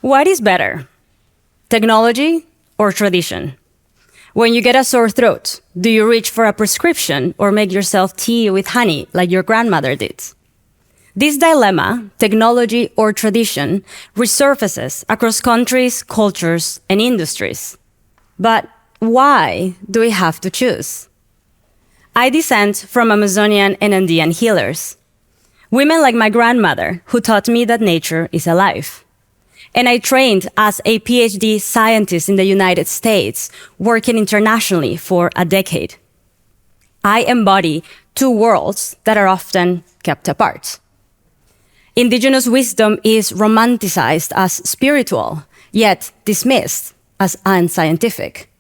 What is better, technology or tradition? When you get a sore throat, do you reach for a prescription or make yourself tea with honey like your grandmother did? This dilemma, technology or tradition, resurfaces across countries, cultures, and industries. But why do we have to choose? I descend from Amazonian and Andean healers, women like my grandmother who taught me that nature is alive. And I trained as a PhD scientist in the United States, working internationally for a decade. I embody two worlds that are often kept apart. Indigenous wisdom is romanticized as spiritual, yet dismissed as unscientific.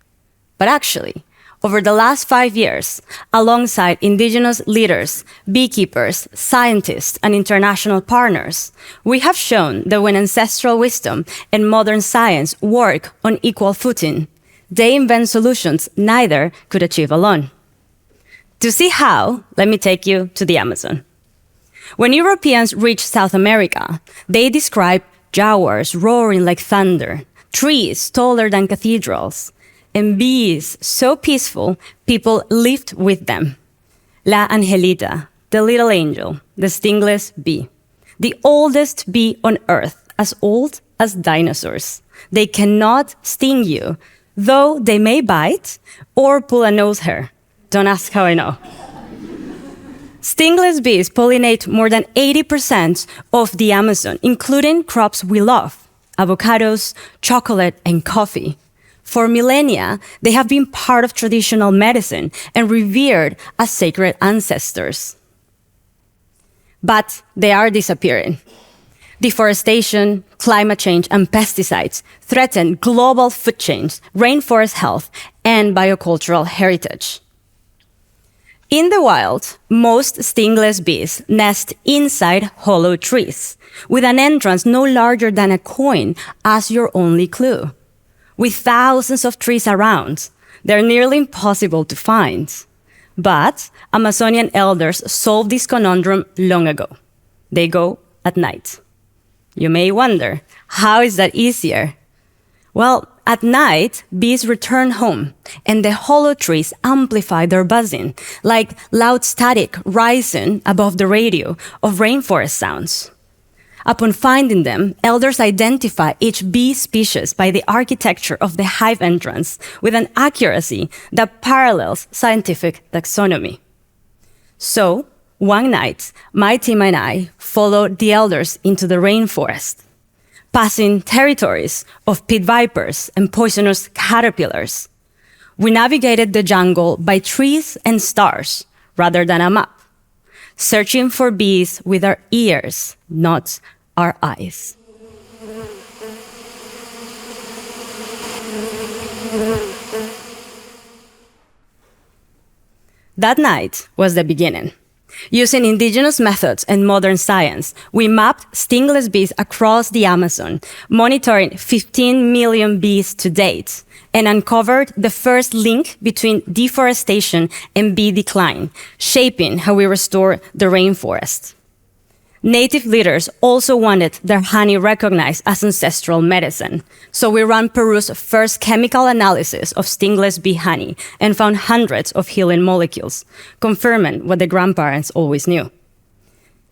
But actually, over the last 5 years, alongside indigenous leaders, beekeepers, scientists, and international partners, we have shown that when ancestral wisdom and modern science work on equal footing, they invent solutions neither could achieve alone. To see how, let me take you to the Amazon. When Europeans reached South America, they described jaguars roaring like thunder, trees taller than cathedrals, and bees so peaceful, people lived with them. La Angelita, the little angel, the stingless bee, the oldest bee on Earth, as old as dinosaurs. They cannot sting you, though they may bite or pull a nose hair. Don't ask how I know. Stingless bees pollinate more than 80% of the Amazon, including crops we love, avocados, chocolate, and coffee. For millennia, they have been part of traditional medicine and revered as sacred ancestors. But they are disappearing. Deforestation, climate change, and pesticides threaten global food chains, rainforest health, and biocultural heritage. In the wild, most stingless bees nest inside hollow trees, with an entrance no larger than a coin as your only clue. With thousands of trees around, they're nearly impossible to find. But Amazonian elders solved this conundrum long ago. They go at night. You may wonder, how is that easier? Well, at night, bees return home, and the hollow trees amplify their buzzing, like loud static rising above the radio of rainforest sounds. Upon finding them, elders identify each bee species by the architecture of the hive entrance with an accuracy that parallels scientific taxonomy. So, one night, my team and I followed the elders into the rainforest, passing territories of pit vipers and poisonous caterpillars. We navigated the jungle by trees and stars rather than a map, searching for bees with our ears, not our eyes. That night was the beginning. Using indigenous methods and modern science, we mapped stingless bees across the Amazon, monitoring 15 million bees to date, and uncovered the first link between deforestation and bee decline, shaping how we restore the rainforest. Native leaders also wanted their honey recognized as ancestral medicine, so we ran Peru's first chemical analysis of stingless bee honey and found hundreds of healing molecules, confirming what the grandparents always knew.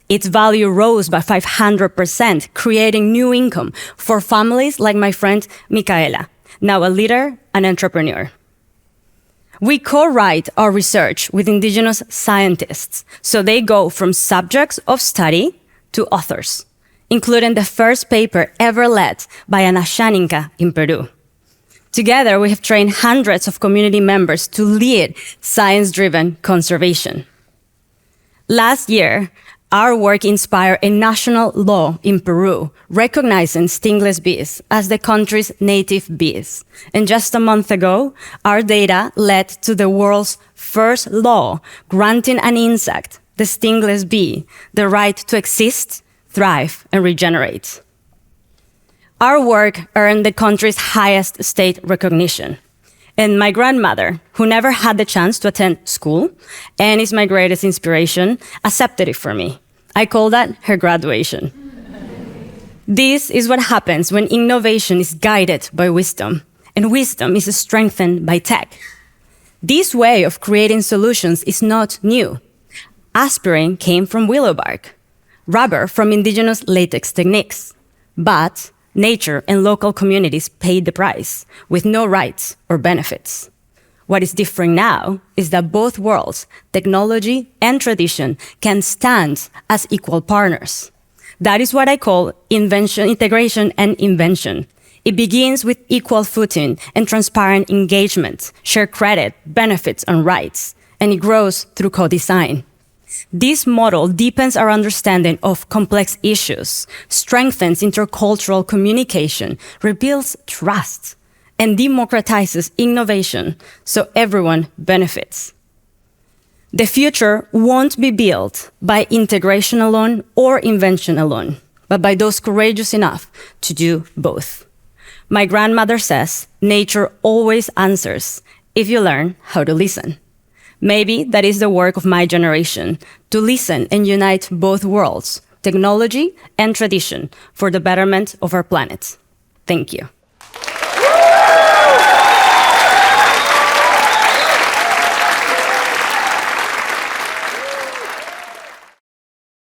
Its value rose by 500%, creating new income for families like my friend Micaela, now a leader and entrepreneur. We co-write our research with indigenous scientists, so they go from subjects of study to authors, including the first paper ever led by an Ashaninka in Peru. Together, we have trained hundreds of community members to lead science-driven conservation. Last year, our work inspired a national law in Peru recognizing stingless bees as the country's native bees. And just a month ago, our data led to the world's first law granting an insect, the stingless bee, the right to exist, thrive, and regenerate. Our work earned the country's highest state recognition. And my grandmother, who never had the chance to attend school and is my greatest inspiration, accepted it for me. I call that her graduation. This is what happens when innovation is guided by wisdom, and wisdom is strengthened by tech. This way of creating solutions is not new. Aspirin came from willow bark, rubber from indigenous latex techniques, but nature and local communities paid the price with no rights or benefits. What is different now is that both worlds, technology and tradition, can stand as equal partners. That is what I call integration and invention. It begins with equal footing and transparent engagement, shared credit, benefits, and rights, and it grows through co-design. This model deepens our understanding of complex issues, strengthens intercultural communication, rebuilds trust, and democratizes innovation so everyone benefits. The future won't be built by integration alone or invention alone, but by those courageous enough to do both. My grandmother says, nature always answers if you learn how to listen. Maybe that is the work of my generation, to listen and unite both worlds, technology and tradition, for the betterment of our planet. Thank you.